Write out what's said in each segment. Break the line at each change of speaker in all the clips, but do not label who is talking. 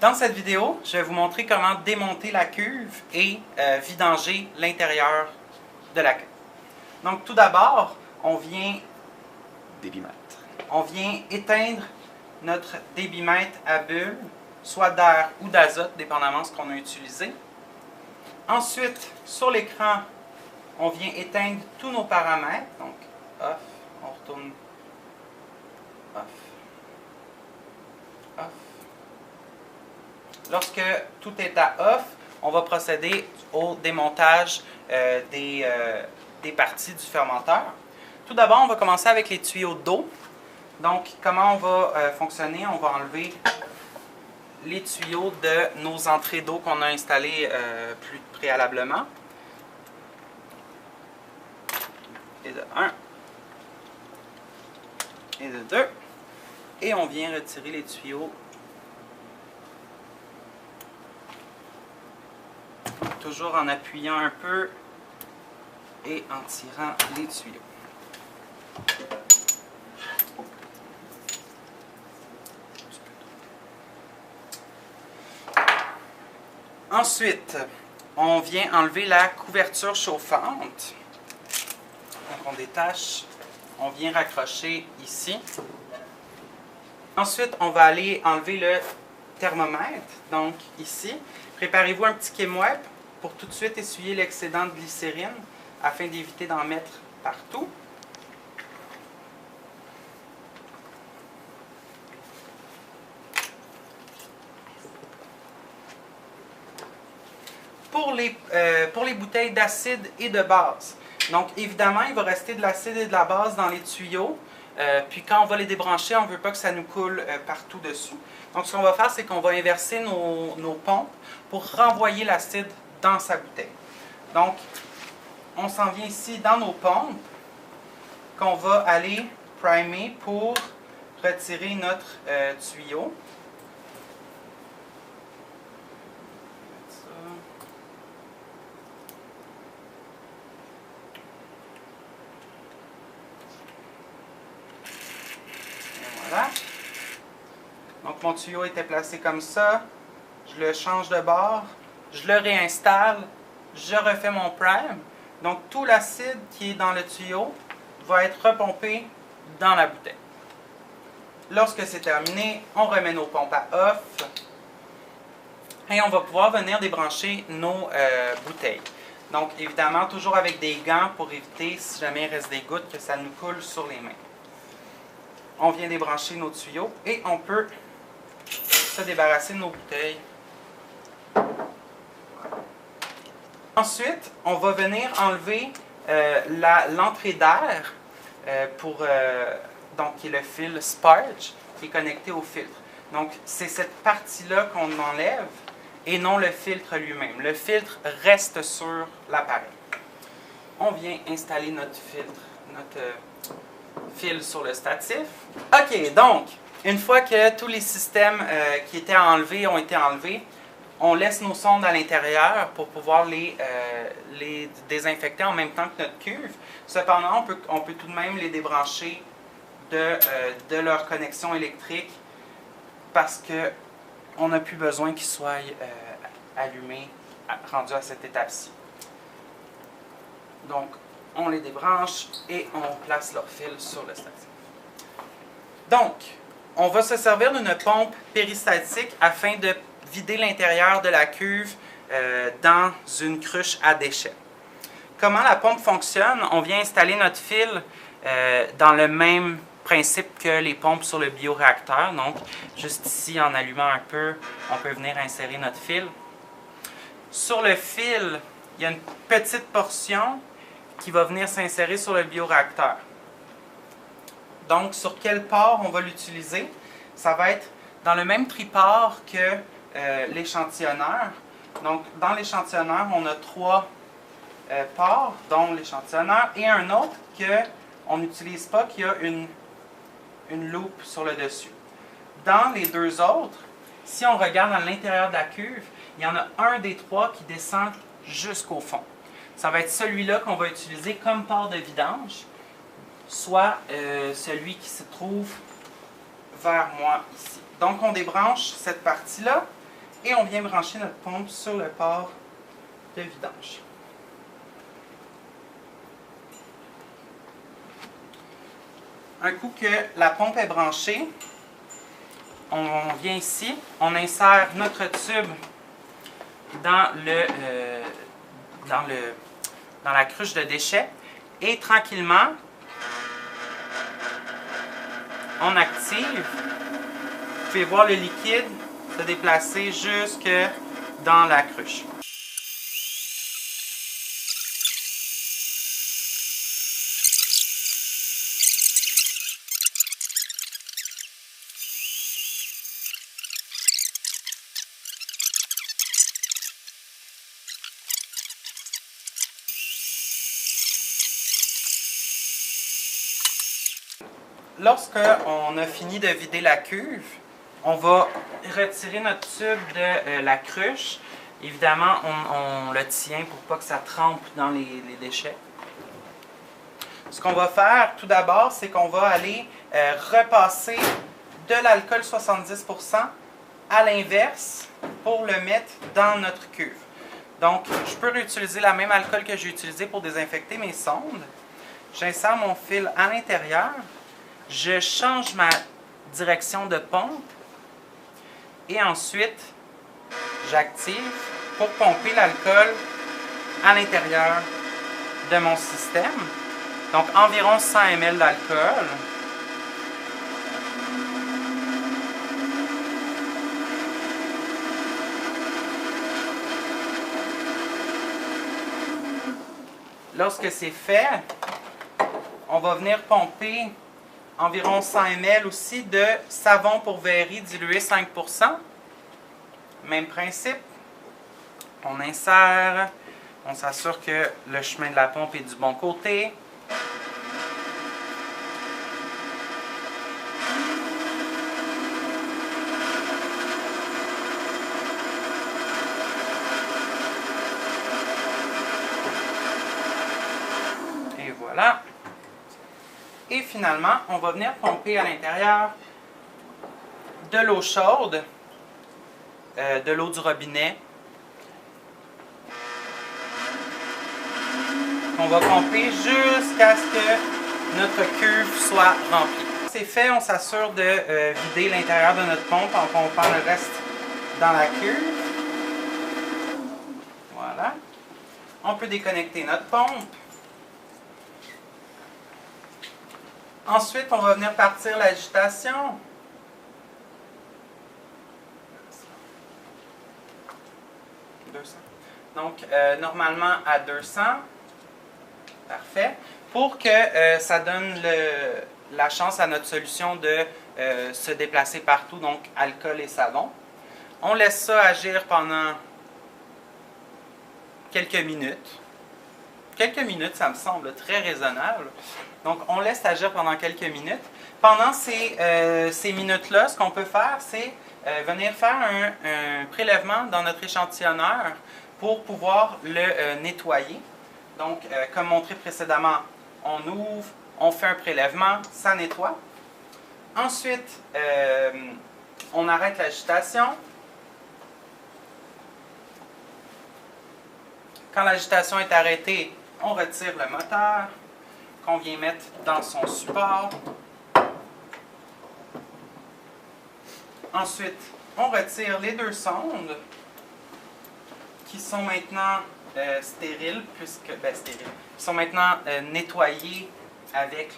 Dans cette vidéo, je vais vous montrer comment démonter la cuve et vidanger l'intérieur de la cuve. Donc tout d'abord, on vient éteindre notre débitmètre à bulles, soit d'air ou d'azote, dépendamment de ce qu'on a utilisé. Ensuite, sur l'écran, on vient éteindre tous nos paramètres. Donc, off, on retourne off, off. Lorsque tout est à off, on va procéder au démontage des parties du fermenteur. Tout d'abord, on va commencer avec les tuyaux d'eau. Donc, comment on va fonctionner? On va enlever les tuyaux de nos entrées d'eau qu'on a installées plus préalablement. Et de 1. Et de 2. Et on vient retirer les tuyaux. Toujours en appuyant un peu et en tirant les tuyaux. Ensuite, on vient enlever la couverture chauffante. Donc on détache, on vient raccrocher ici. Ensuite, on va aller enlever le thermomètre, donc ici. Préparez-vous un petit Kimweb pour tout de suite essuyer l'excédent de glycérine afin d'éviter d'en mettre partout. Pour les bouteilles d'acide et de base, donc évidemment, il va rester de l'acide et de la base dans les tuyaux. Puis quand on va les débrancher, on ne veut pas que ça nous coule partout dessus. Donc ce qu'on va faire, c'est qu'on va inverser nos pompes pour renvoyer l'acide dans sa bouteille. Donc, on s'en vient ici dans nos pompes qu'on va aller primer pour retirer notre tuyau. Voilà. Donc mon tuyau était placé comme ça. Je le change de bord. Je le réinstalle. Je refais mon prime. Donc tout l'acide qui est dans le tuyau va être repompé dans la bouteille. Lorsque c'est terminé, on remet nos pompes à off. Et on va pouvoir venir débrancher nos bouteilles. Donc évidemment, toujours avec des gants pour éviter, si jamais il reste des gouttes, que ça nous coule sur les mains. On vient débrancher nos tuyaux et on peut se débarrasser de nos bouteilles. Ensuite, on va venir enlever l'entrée d'air qui est le fil Sparge qui est connecté au filtre. Donc, c'est cette partie-là qu'on enlève et non le filtre lui-même. Le filtre reste sur l'appareil. On vient installer notre fil sur le statif. OK, donc, une fois que tous les systèmes qui étaient enlevés ont été enlevés, on laisse nos sondes à l'intérieur pour pouvoir les désinfecter en même temps que notre cuve. Cependant, on peut tout de même les débrancher de leur connexion électrique parce qu'on n'a plus besoin qu'ils soient allumés, rendus à cette étape-ci. Donc, on les débranche et on place leur fil sur le statif. Donc, on va se servir d'une pompe péristatique afin de vider l'intérieur de la cuve dans une cruche à déchets. Comment la pompe fonctionne? On vient installer notre fil dans le même principe que les pompes sur le bioréacteur. Donc, juste ici, en allumant un peu, on peut venir insérer notre fil. Sur le fil, il y a une petite portion qui va venir s'insérer sur le bioréacteur. Donc, sur quel port on va l'utiliser? Ça va être dans le même triport que l'échantillonneur. Donc, dans l'échantillonneur, on a 3 ports, dont l'échantillonneur, et un autre qu'on n'utilise pas, qui a une loupe sur le dessus. Dans les 2 autres, si on regarde à l'intérieur de la cuve, il y en a un des 3 qui descend jusqu'au fond. Ça va être celui-là qu'on va utiliser comme port de vidange, soit celui qui se trouve vers moi ici. Donc, on débranche cette partie-là Et on vient brancher notre pompe sur le port de vidange. Un coup que la pompe est branchée, on vient ici, on insère notre tube dans la cruche de déchets et tranquillement, on active. Vous pouvez voir le liquide se déplacer jusque dans la cruche. Lorsqu'on a fini de vider la cuve, on va retirer notre tube de la cruche. Évidemment, on le tient pour pas que ça trempe dans les déchets. Ce qu'on va faire tout d'abord, c'est qu'on va aller repasser de l'alcool 70% à l'inverse pour le mettre dans notre cuve. Donc, je peux réutiliser la même alcool que j'ai utilisé pour désinfecter mes sondes. J'insère mon fil à l'intérieur. Je change ma direction de pompe et ensuite j'active pour pomper l'alcool à l'intérieur de mon système. Donc environ 100 ml d'alcool. Lorsque c'est fait, on va venir pomper environ 100 ml aussi de savon pour verrer dilué 5%. Même principe. On insère. On s'assure que le chemin de la pompe est du bon côté. Et voilà. Et finalement, on va venir pomper à l'intérieur de l'eau chaude, de l'eau du robinet. On va pomper jusqu'à ce que notre cuve soit remplie. C'est fait, on s'assure de vider l'intérieur de notre pompe en pompant le reste dans la cuve. Voilà. On peut déconnecter notre pompe. Ensuite, on va venir partir l'agitation. Donc, normalement à 200. Parfait. Pour que ça donne la chance à notre solution de se déplacer partout, donc alcool et savon. On laisse ça agir pendant quelques minutes. Quelques minutes, ça me semble très raisonnable. Donc, on laisse agir pendant quelques minutes. Pendant ces minutes-là, ce qu'on peut faire, c'est venir faire un prélèvement dans notre échantillonneur pour pouvoir le nettoyer. Donc, comme montré précédemment, on ouvre, on fait un prélèvement, ça nettoie. Ensuite, on arrête l'agitation. Quand l'agitation est arrêtée, on retire le moteur qu'on vient mettre dans son support. Ensuite, on retire les deux sondes qui sont maintenant stériles, qui sont maintenant nettoyées avec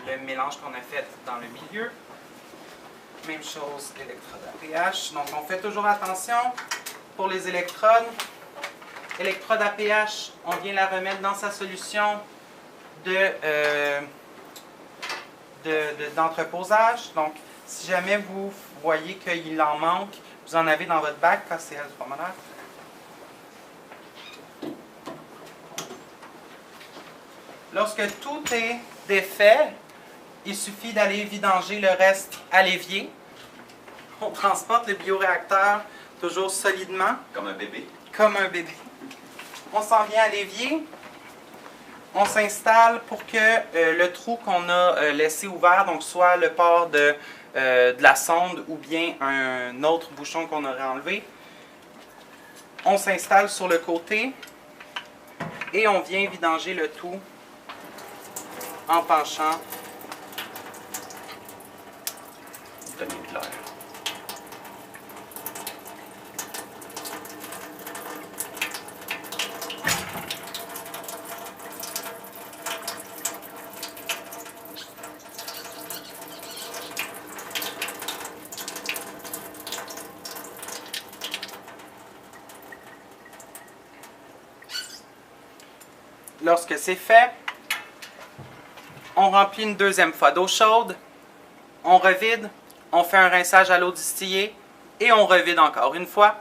le mélange qu'on a fait dans le milieu. Même chose, électrode APH. Donc, on fait toujours attention pour les électrodes. Électrode APH, on vient la remettre dans sa solution d'entreposage. Donc, si jamais vous voyez qu'il en manque, vous en avez dans votre bac, KCL du promeneur. Lorsque tout est défait, il suffit d'aller vidanger le reste à l'évier. On transporte le bioréacteur toujours solidement.
Comme un bébé.
Comme un bébé. On s'en vient à l'évier. On s'installe pour que le trou qu'on a laissé ouvert, donc soit le port de de la sonde ou bien un autre bouchon qu'on aurait enlevé. On s'installe sur le côté et on vient vidanger le tout en penchant. Donner de l'air. Lorsque c'est fait, on remplit une deuxième fois d'eau chaude, on revide, on fait un rinçage à l'eau distillée et on revide encore une fois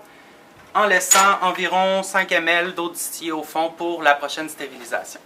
en laissant environ 5 ml d'eau distillée au fond pour la prochaine stérilisation.